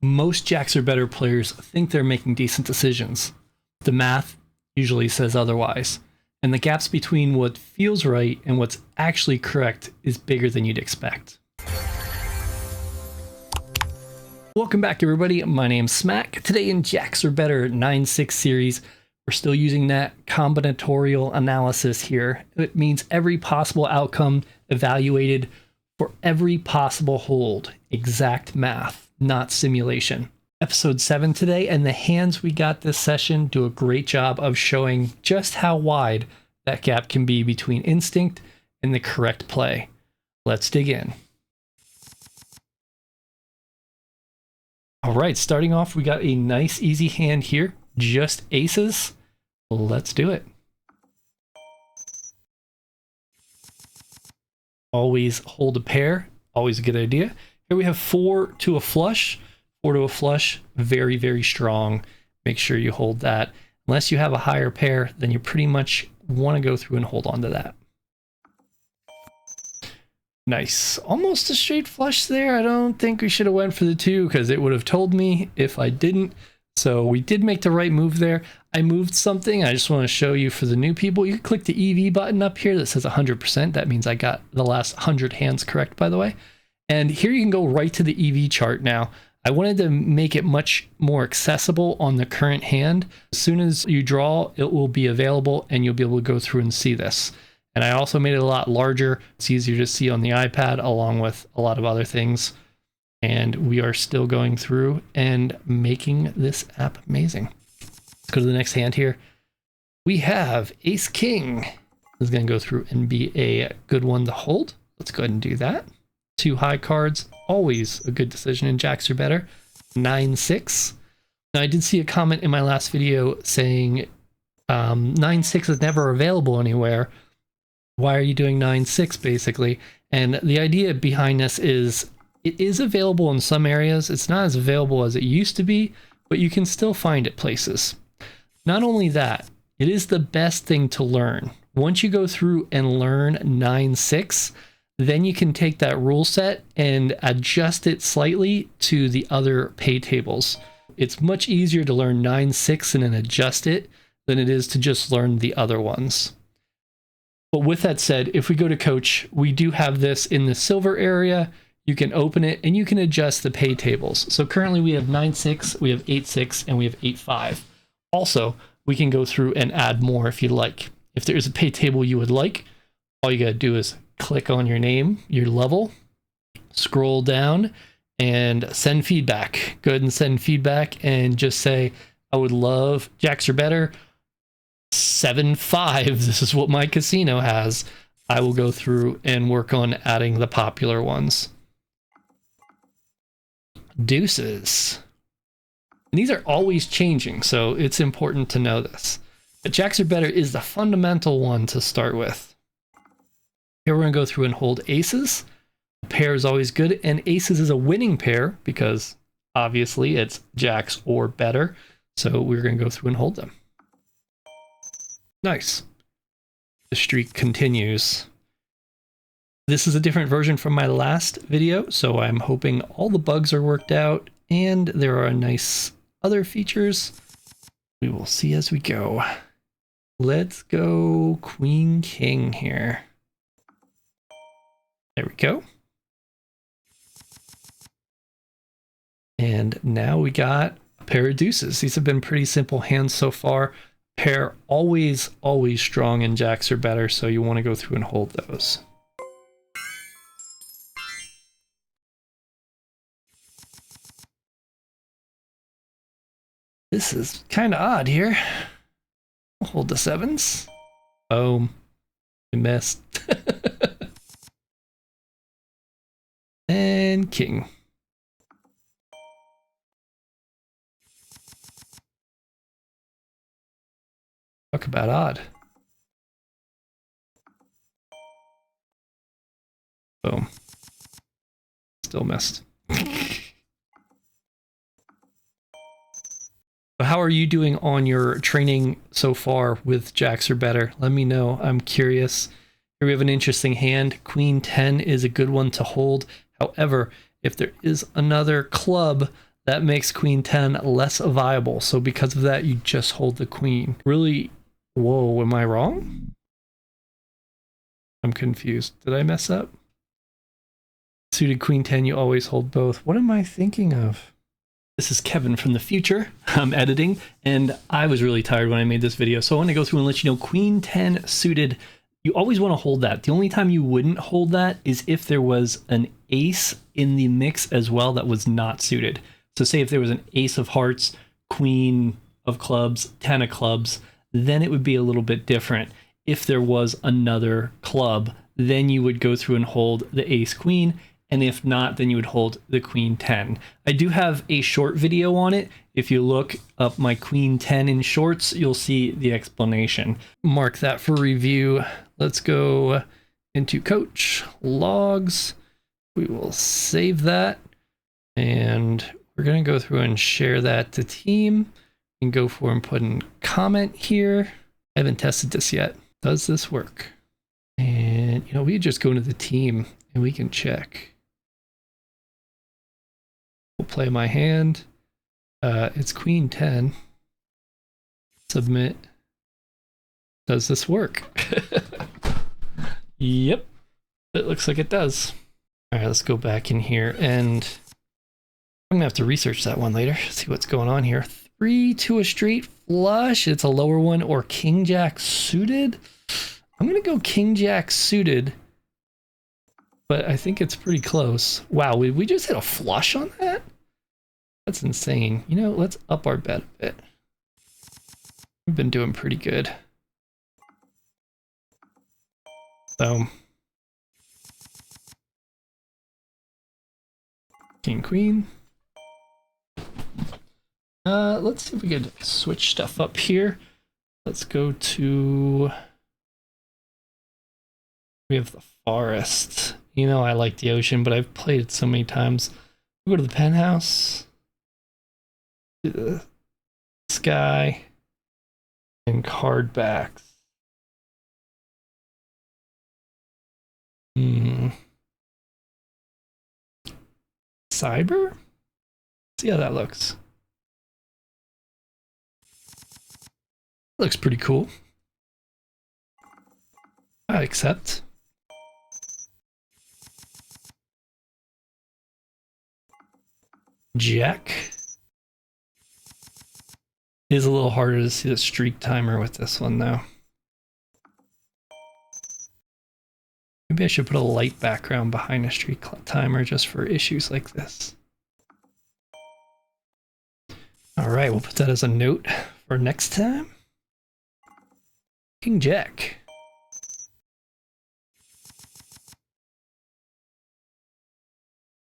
Most jacks or better players think they're making decent decisions. The math usually says otherwise, and the gaps between what feels right and what's actually correct is bigger than you'd expect. Welcome back, everybody. My name's Smak. Today in Jacks or Better 9-6 series, we're still using that combinatorial analysis here. It means every possible outcome evaluated for every possible hold. Exact math, not simulation. Episode 7 today, and the hands we got this session do a great job of showing just how wide that gap can be between instinct and the correct play. Let's dig in. All right, starting off, we got a nice easy hand here, just aces. Let's do it. Always hold a pair, always a good idea. Here we have 4 to a flush. 4 to a flush, very, very strong. Make sure you hold that. Unless you have a higher pair, then you pretty much want to go through and hold on to that. Nice. Almost a straight flush there. I don't think we should have went for the 2 because it would have told me if I didn't. So we did make the right move there. I moved something. I just want to show you for the new people. You can click the EV button up here that says 100%. That means I got the last 100 hands correct, by the way. And here you can go right to the EV chart now. I wanted to make it much more accessible on the current hand. As soon as you draw, it will be available and you'll be able to go through and see this. And I also made it a lot larger. It's easier to see on the iPad along with a lot of other things. And we are still going through and making this app amazing. Let's go to the next hand here. We have Ace King. This is going to go through and be a good one to hold. Let's go ahead and do that. 2 high cards, always a good decision in Jacks or Better. 9-6. Now, I did see a comment in my last video saying 9-6 is never available anywhere. Why are you doing 9-6, basically? And the idea behind this is it is available in some areas. It's not as available as it used to be, but you can still find it places. Not only that, it is the best thing to learn. Once you go through and learn 9-6, then you can take that rule set and adjust it slightly to the other pay tables. It's much easier to learn 9-6 and then adjust it than it is to just learn the other ones. But with that said, if we go to coach, we do have this in the silver area. You can open it and you can adjust the pay tables. So currently we have 9-6, we have 8-6, and we have 8-5. Also, we can go through and add more if you like. If there is a pay table you would like, all you gotta do is click on your name, your level, scroll down, and send feedback. Go ahead and send feedback and just say, I would love Jacks or Better 7-5. This is what my casino has. I will go through and work on adding the popular ones. Deuces. And these are always changing, so it's important to know this. But Jacks or Better is the fundamental one to start with. Here we're going to go through and hold aces. A pair is always good, and aces is a winning pair because obviously it's jacks or better. So we're going to go through and hold them. Nice. The streak continues. This is a different version from my last video, so I'm hoping all the bugs are worked out and there are nice other features. We will see as we go. Let's go Queen King here. There we go. And now we got a pair of deuces. These have been pretty simple hands so far. Pair always strong in Jacks or Better, so you want to go through and hold those. This is kind of odd here. I'll hold the sevens. Boom. We missed. And king. Talk about odd. Boom. Still missed. How are you doing on your training so far with Jacks or Better? Let me know. I'm curious. Here we have an interesting hand. Queen 10 is a good one to hold. However, if there is another club that makes queen 10 less viable. So because of that, you just hold the queen. Really, whoa, am I wrong? I'm confused. Did I mess up? Suited queen 10, you always hold both. What am I thinking of? This is Kevin from the future. I'm editing, and I was really tired when I made this video, so I want to go through and let you know queen 10 suited, you always want to hold that. The only time you wouldn't hold that is if there was an ace in the mix as well that was not suited. So say if there was an ace of hearts, queen of clubs, 10 of clubs, then it would be a little bit different. If there was another club, then you would go through and hold the ace queen, and if not, then you would hold the queen 10. I do have a short video on it. If you look up my queen 10 in shorts, you'll see the explanation. Mark that for review. Let's go into coach logs. We will save that, and we're going to go through and share that to team. You can go for and put in comment here. I haven't tested this yet. Does this work? And, you know, we just go into the team and we can check. We'll play my hand. It's queen 10. Submit. Does this work? Yep. It looks like it does. All right, let's go back in here, and I'm gonna have to research that one later, see what's going on here. 3 to a straight flush. It's a lower one, or king jack suited. I'm gonna go king jack suited, but I think it's pretty close. Wow, we just hit a flush on that? That's insane. You know, let's up our bet a bit. We've been doing pretty good. So, king queen. Let's see if we could switch stuff up here. Let's go to, we have the forest. You know, I like the ocean, but I've played it so many times. We'll go to the penthouse, to the sky, and card backs. Cyber? See how that looks. Looks pretty cool. I accept. Jack. It is a little harder to see the streak timer with this one though. Maybe I should put a light background behind a streak timer just for issues like this. All right, we'll put that as a note for next time. King Jack.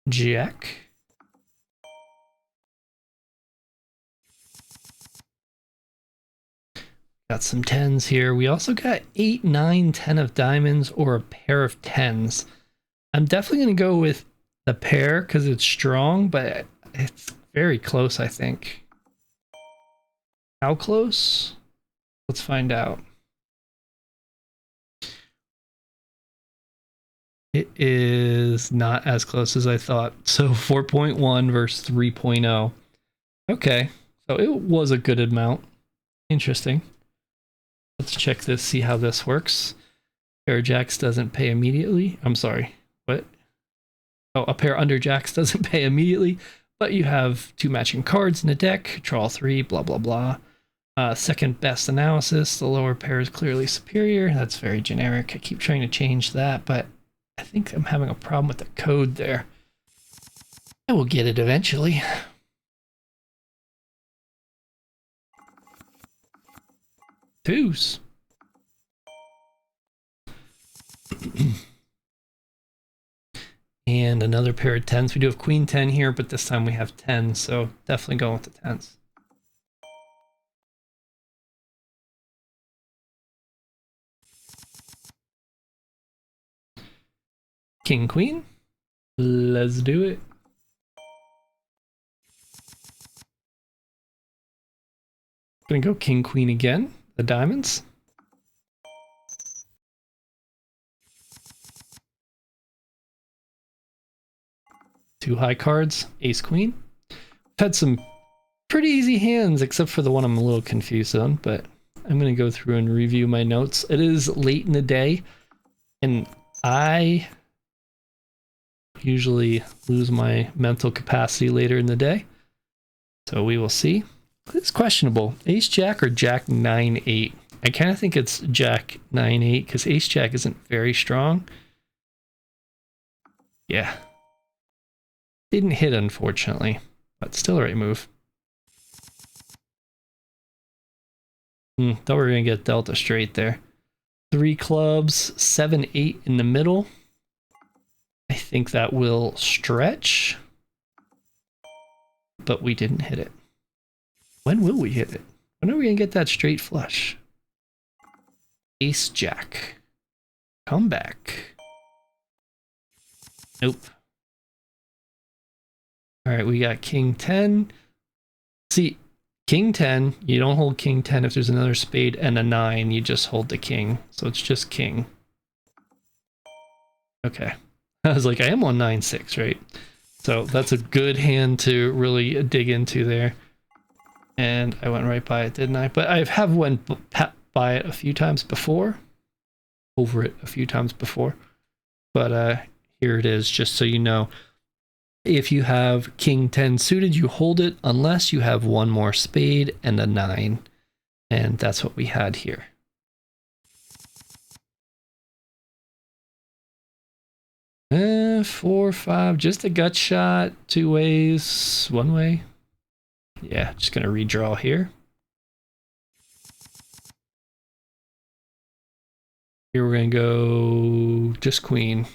Jack. Got some 10s here. We also got 8, 9, 10 of diamonds, or a pair of 10s. I'm definitely going to go with the pair because it's strong, but it's very close, I think. How close? Let's find out. It is not as close as I thought. So 4.1 versus 3.0. Okay, so it was a good amount. Interesting. Let's check this, see how this works. Pair of jacks doesn't pay immediately. I'm sorry, what? Oh, a pair under jacks doesn't pay immediately, but you have 2 matching cards in the deck, draw 3, blah, blah, blah. Second best analysis, the lower pair is clearly superior. That's very generic. I keep trying to change that, but I think I'm having a problem with the code there. I will get it eventually. Twos. And another pair of 10s. We do have queen 10 here, but this time we have 10, so definitely going with the 10s. King, queen. Let's do it. Gonna go king, queen again. The diamonds. Two high cards. Ace, queen. had some pretty easy hands, except for the one I'm a little confused on, but I'm going to go through and review my notes. It is late in the day, and I usually lose my mental capacity later in the day. So we will see. It's questionable. Ace Jack or Jack 9-8? I kind of think it's Jack 9-8 because Ace Jack isn't very strong. Yeah. Didn't hit, unfortunately, but still the right move. Thought we were going to get Delta straight there. 3 clubs, 7-8 in the middle. I think that will stretch, but we didn't hit it. When will we hit it? When are we going to get that straight flush? Ace Jack. Come back. Nope. All right, we got King 10. See, King 10, you don't hold King 10 if there's another spade and a 9, you just hold the king. So it's just king. Okay. I was like, I am on 9-6, right? So that's a good hand to really dig into there. And I went right by it, didn't I? But I have went by it a few times before. Over it a few times before. But here it is, just so you know. If you have King 10 suited, you hold it unless you have one more spade and a 9. And that's what we had here. Four, 5, just a gut shot, 2 ways, 1 way. Yeah, just gonna redraw here. Here we're gonna go just queen.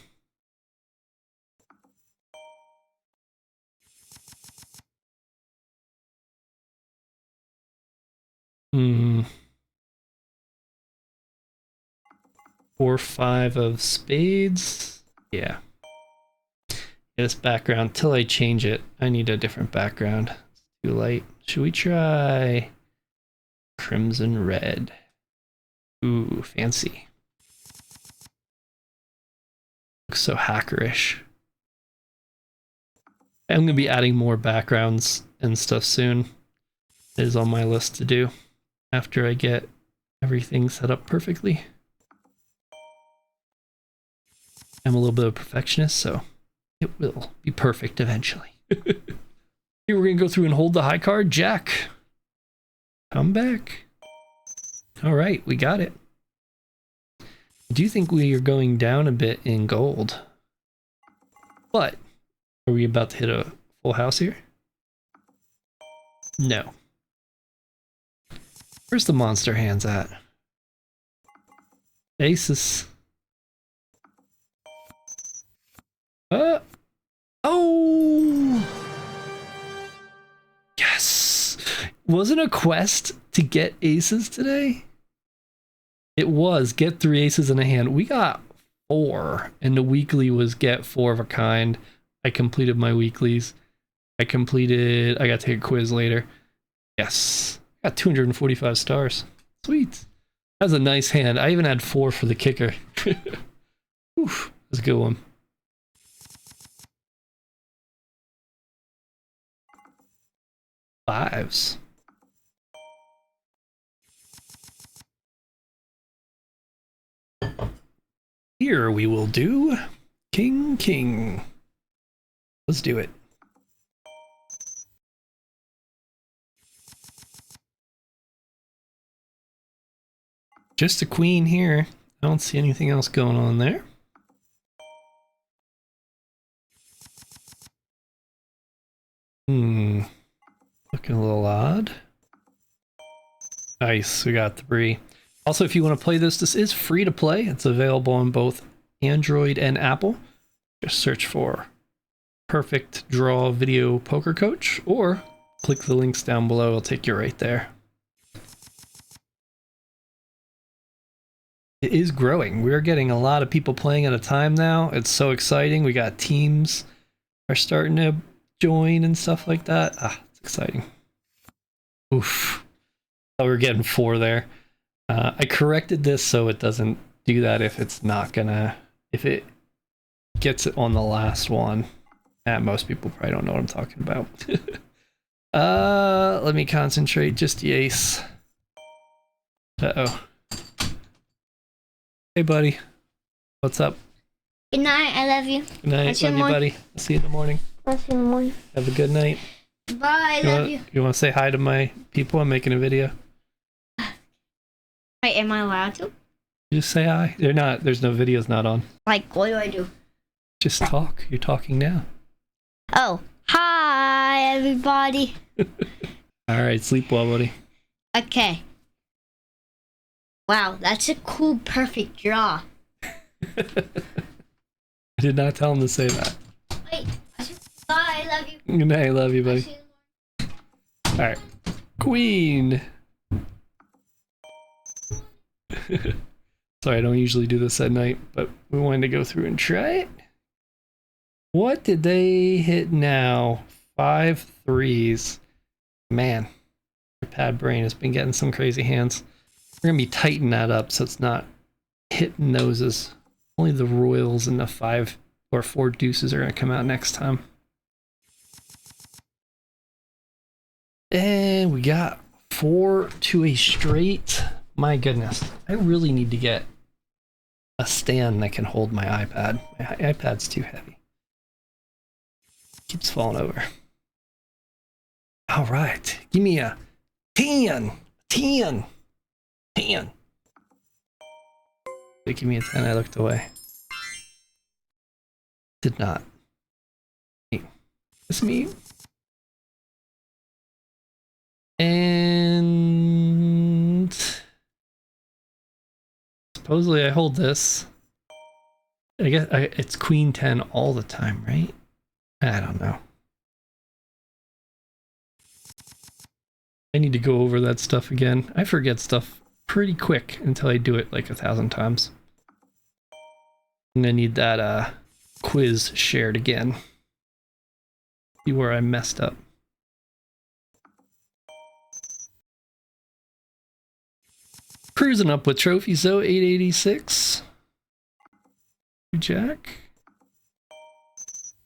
Hmm. 4, 5 of spades. Yeah. This background, till I change it, I need a different background. It's too light. Should we try crimson red? Ooh, fancy. Looks so hackerish. I'm going to be adding more backgrounds and stuff soon. It is on my list to do after I get everything set up perfectly. I'm a little bit of a perfectionist, so it will be perfect eventually. Here we're going to go through and hold the high card. Jack. Come back. All right, we got it. I do think we are going down a bit in gold. But are we about to hit a full house here? No. Where's the monster hands at? Aces. Oh! Yes! Wasn't a quest to get aces today? It was. Get 3 aces in a hand. We got 4, and the weekly was get 4 of a kind. I completed my weeklies. I got to take a quiz later. Yes. Got 245 stars. Sweet. That was a nice hand. I even had 4 for the kicker. Oof, that's a good one. Fives. Here we will do King, King. Let's do it. Just a queen here. I don't see anything else going on there. Looking a little odd. Nice, we got 3. Also, if you want to play this, this is free to play. It's available on both Android and Apple. Just search for Perfect Draw Video Poker Coach, or click the links down below. It'll take you right there. It is growing. We're getting a lot of people playing at a time now. It's so exciting. We got teams are starting to join and stuff like that. Ah, it's exciting. Oof. Thought we were getting 4 there. I corrected this so it doesn't do that if it's not gonna, if it gets it on the last one. Most people probably don't know what I'm talking about. Let me concentrate. Just the ace. Uh-oh. Hey, buddy. What's up? Good night. I love you. Good night. Love you, buddy. I'll see you in the morning. I'll see you in the morning. Have a good night. Bye. I love you. You want to say hi to my people? I'm making a video. Wait, am I allowed to? Just say hi. They're not. There's no videos not on. Like, what do I do? Just talk. You're talking now. Oh, hi, everybody. All right. Sleep well, buddy. Okay. Wow, that's a cool, perfect draw. I did not tell him to say that. Wait. Bye. I love you. Good night. Love you, buddy. All right. Queen. Sorry, I don't usually do this at night, but we wanted to go through and try it. What did they hit now? 5 threes. Man, your pad brain has been getting some crazy hands. We're going to be tightening that up so it's not hitting noses. Only the royals and the 5 or 4 deuces are going to come out next time. And we got 4 to a straight. My goodness, I really need to get a stand that can hold my iPad. My iPad's too heavy. Keeps falling over. All right, give me a 10. They give me a 10, I looked away. Did not. It's me. And supposedly I hold this. I guess it's queen 10 all the time, right? I don't know. I need to go over that stuff again. I forget stuff pretty quick until I do it like 1,000 times. And I need that quiz shared again. See where I messed up. Cruising up with trophies though, 886. Jack.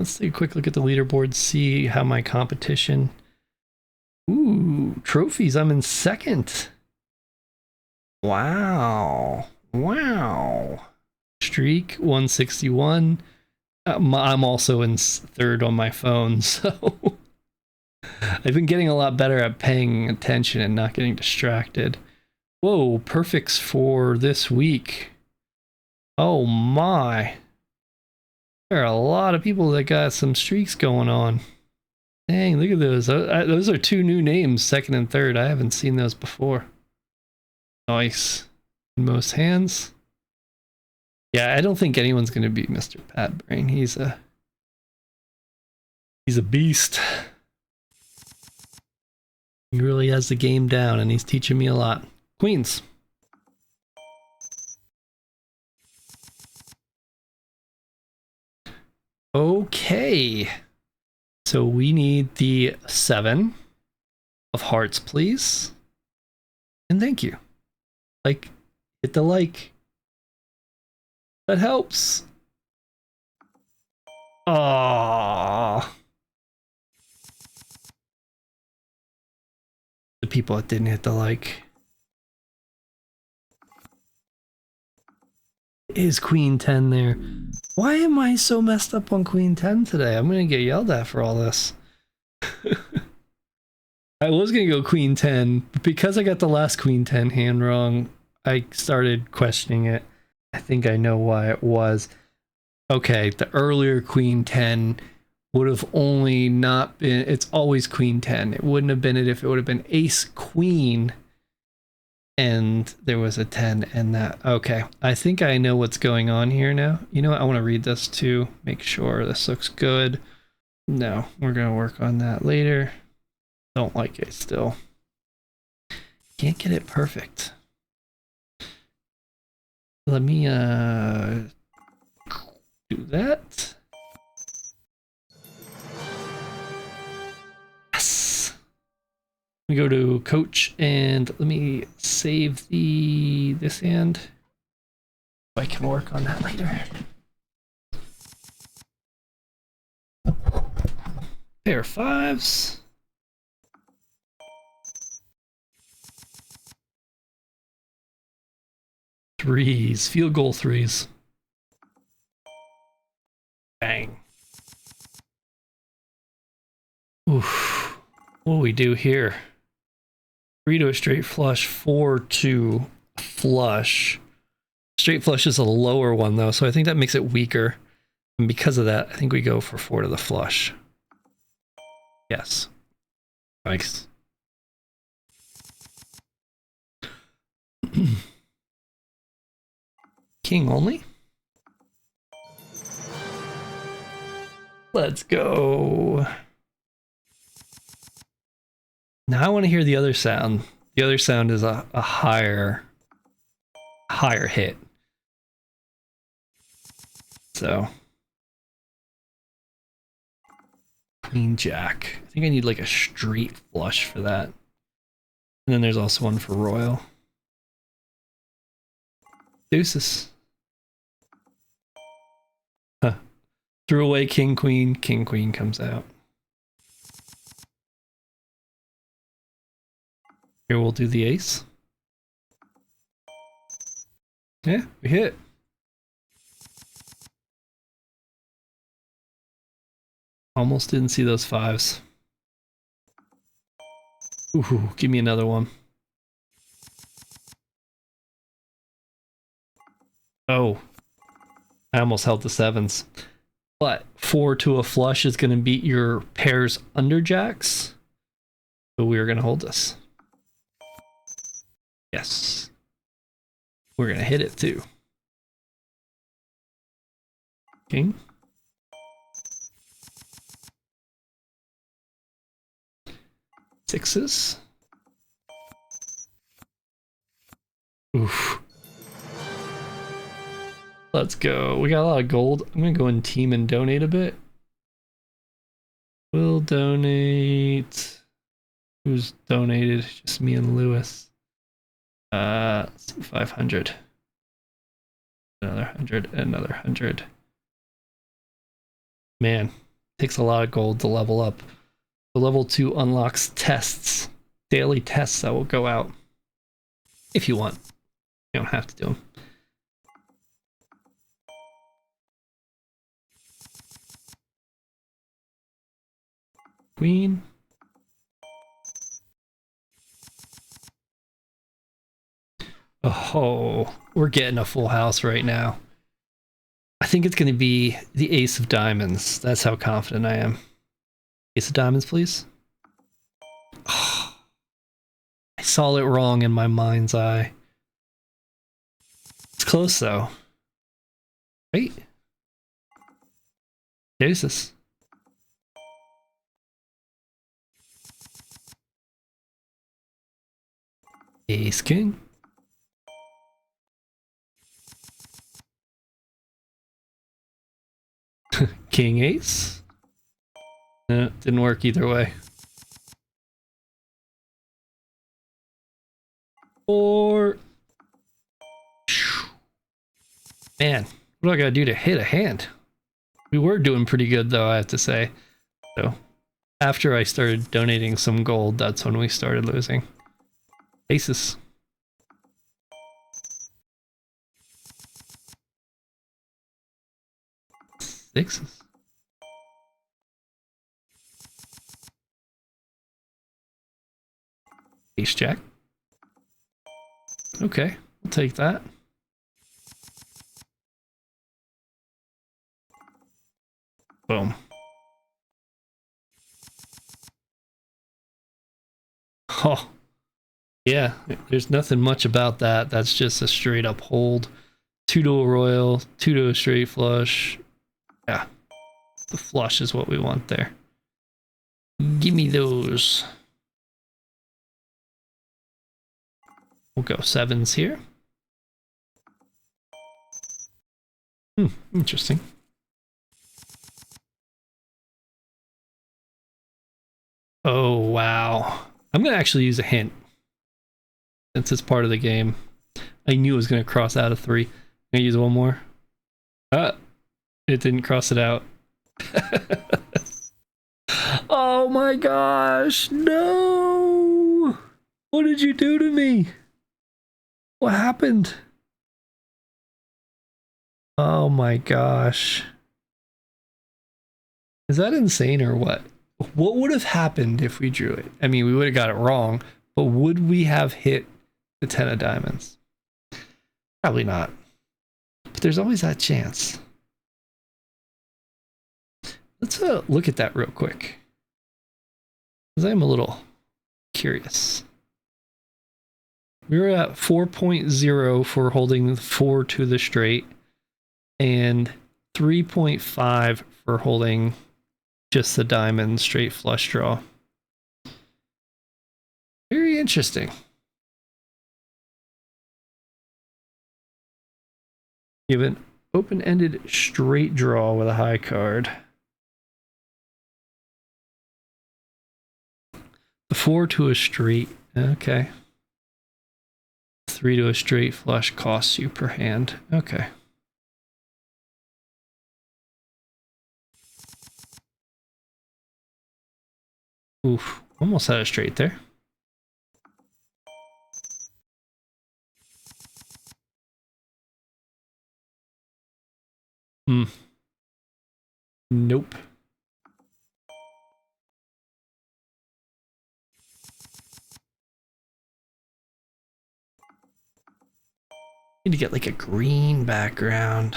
Let's take a quick look at the leaderboard, see how my competition. Ooh, trophies, I'm in second. Wow. Wow. Streak, 161. I'm also in third on my phone, so I've been getting a lot better at paying attention and not getting distracted. Whoa, perfects for this week. Oh my. There are a lot of people that got some streaks going on. Dang, look at those. Those are 2 new names, second and third. I haven't seen those before. Nice. In most hands. Yeah, I don't think anyone's going to beat Mr. Pad Brain. He's a beast. He really has the game down, and he's teaching me a lot. Queens. Okay. So we need the 7 of hearts, please. And thank you. Like, hit the like. That helps. Aww. The people that didn't hit the like. Is Queen 10 there? Why am I so messed up on Queen 10 today? I'm gonna get yelled at for all this. I was gonna go Queen 10, but because I got the last Queen 10 hand wrong, I started questioning it. I think I know why it was. Okay, the earlier Queen 10 would have only not been, it's always Queen 10. It wouldn't have been it if it would have been Ace Queen and there was a 10 and that. Okay, I think I know what's going on here now. You know what? I want to read this too. Make sure this looks good. No, we're going to work on that later. Don't like it still. Can't get it perfect. Let me do that. Yes. Let me go to coach and let me save this hand. I can work on that later. Pair of 5s. Threes. Field goal threes. Bang. Oof. What do we do here? 3 to a straight flush, 4 to a flush. Straight flush is a lower one though, so I think that makes it weaker. And because of that, I think we go for 4 to the flush. Yes. Nice. King only? Let's go. Now I want to hear the other sound. The other sound is a higher hit. So Queen Jack. I think I need like a straight flush for that. And then there's also one for Royal. Deuces. Huh. Threw away King Queen comes out. Here we'll do the ace. Yeah, we hit. Almost didn't see those fives. Ooh, give me another one. Oh, I almost held the sevens. But 4 to a flush is going to beat your pairs under jacks. So we are going to hold this. Yes. We're going to hit it too. King. Sixes. Oof. Let's go. We got a lot of gold. I'm going to go and team and donate a bit. We'll donate. Who's donated? Just me and Lewis. Let's do 500. Another 100, another 100. Man, takes a lot of gold to level up. The level 2 unlocks tests, daily tests that will go out. If you want. You don't have to do them. Queen. Oh, we're getting a full house right now. I think it's going to be the ace of diamonds. That's how confident I am. Ace of diamonds, please. Oh, I saw it wrong in my mind's eye. It's close though. Right? Deuces. Ace king. King ace. No, didn't work either way. Or man, what do I gotta do to hit a hand? We were doing pretty good though, I have to say. So after I started donating some gold, that's when we started losing. Aces. Sixes. Ace jack. Okay, I'll take that. Boom. Oh, yeah, there's nothing much about that. That's just a straight up hold. 2 to a royal, 2 to a straight flush. Yeah, the flush is what we want there. Give me those. We'll go sevens here. Interesting. Oh, wow. I'm going to actually use a hint. Since it's part of the game. I knew it was going to cross out a 3. I'm going to use one more. It didn't cross it out. Oh my gosh, no! What did you do to me? What happened? Oh my gosh. Is that insane or what? What would have happened if we drew it? I mean, we would have got it wrong, but would we have hit the 10 of diamonds? Probably not. But there's always that chance. Let's look at that real quick, because I'm a little curious. We were at 4.0 for holding 4 to the straight, and 3.5 for holding just the diamond straight flush draw. Very interesting. You have an open-ended straight draw with a high card. The 4 to a straight. Okay. 3 to a straight flush costs you per hand. Okay. Oof. Almost had a straight there. Nope. Need to get like a green background.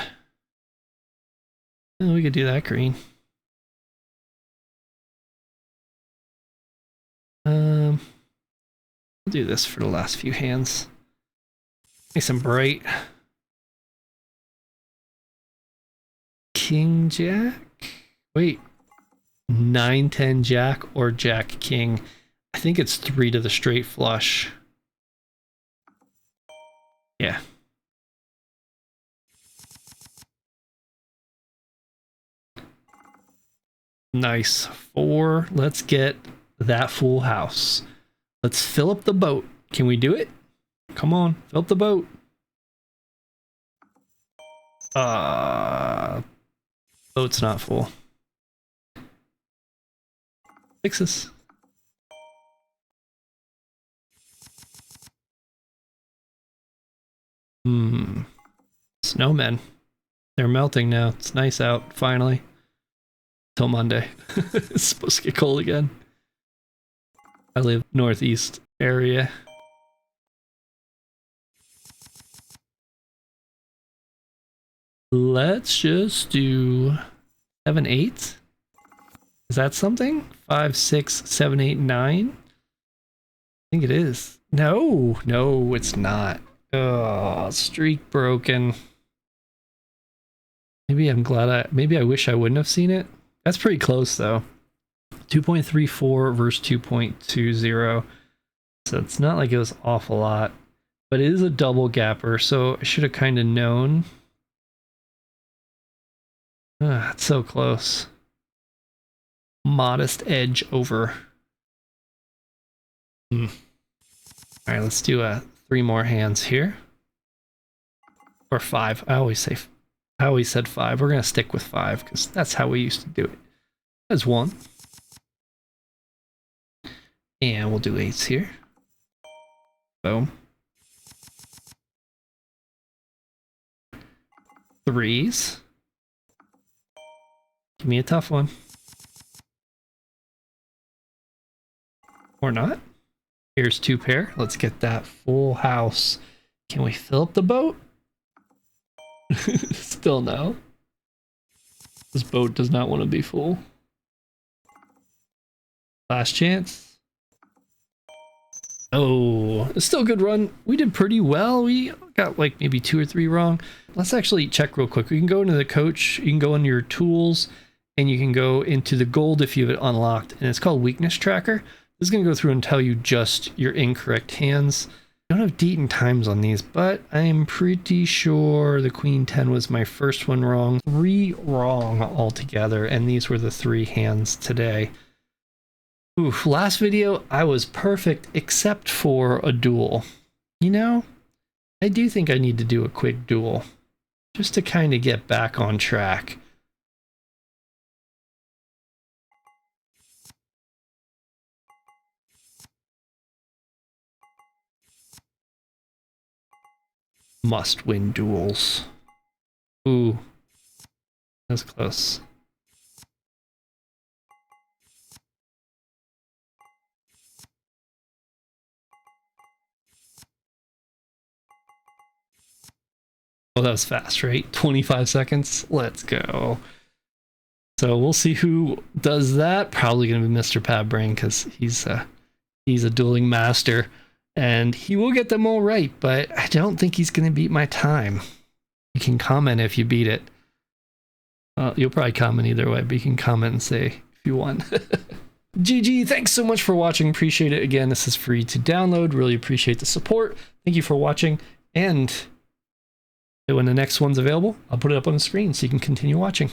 Oh, we could do that green. We'll do this for the last few hands. Nice and bright. King Jack? Wait. 9-10 Jack or Jack King? I think it's 3 to the straight flush. Yeah. Nice. 4. Let's get that full house. Let's fill up the boat. Can we do it? Come on, fill up the boat. Boat's not full. Fix this. Snowmen. They're melting now. It's nice out, finally. Till Monday. It's supposed to get cold again. I live northeast area. Let's just do 7, 8. Is that something? 5, 6, 7, 8, 9? I think it is. No, no, it's not. Oh, streak broken. Maybe I'm glad maybe I wish I wouldn't have seen it. That's pretty close though. 2.34 versus 2.20. So it's not like it was awful lot, but it is a double gapper, so I should have kind of known. It's so close. Modest edge over. All right, let's do 3 more hands here. Or 5. I always said 5. We're gonna stick with 5 because that's how we used to do it. That's 1. And we'll do 8s here. Boom. 3s. Give me a tough one. Or not. Here's 2 pair. Let's get that full house. Can we fill up the boat? Still no. This boat does not want to be full. Last chance. Oh, it's still a good run. We did pretty well. We got like maybe 2 or 3 wrong. Let's actually check real quick. We can go into the coach. You can go into your tools and you can go into the gold if you have it unlocked. And it's called weakness tracker. This is going to go through and tell you just your incorrect hands. I don't have date and times on these, but I'm pretty sure the Queen 10 was my first one wrong. 3 wrong altogether, and these were the 3 hands today. Oof, last video, I was perfect except for a duel. You know, I do think I need to do a quick duel, just to kind of get back on track. Must win duels. Ooh, that's close. Oh, that was fast, right? 25 seconds. Let's go. So we'll see who does that. Probably going to be Mr. Padbrain because he's a dueling master, and he will get them all right. But I don't think he's going to beat my time. You can comment if you beat it. You'll probably comment either way, but you can comment and say if you won. GG, thanks so much for watching. Appreciate it. Again, this is free to download. Really appreciate the support. Thank you for watching. And when the next one's available, I'll put it up on the screen so you can continue watching.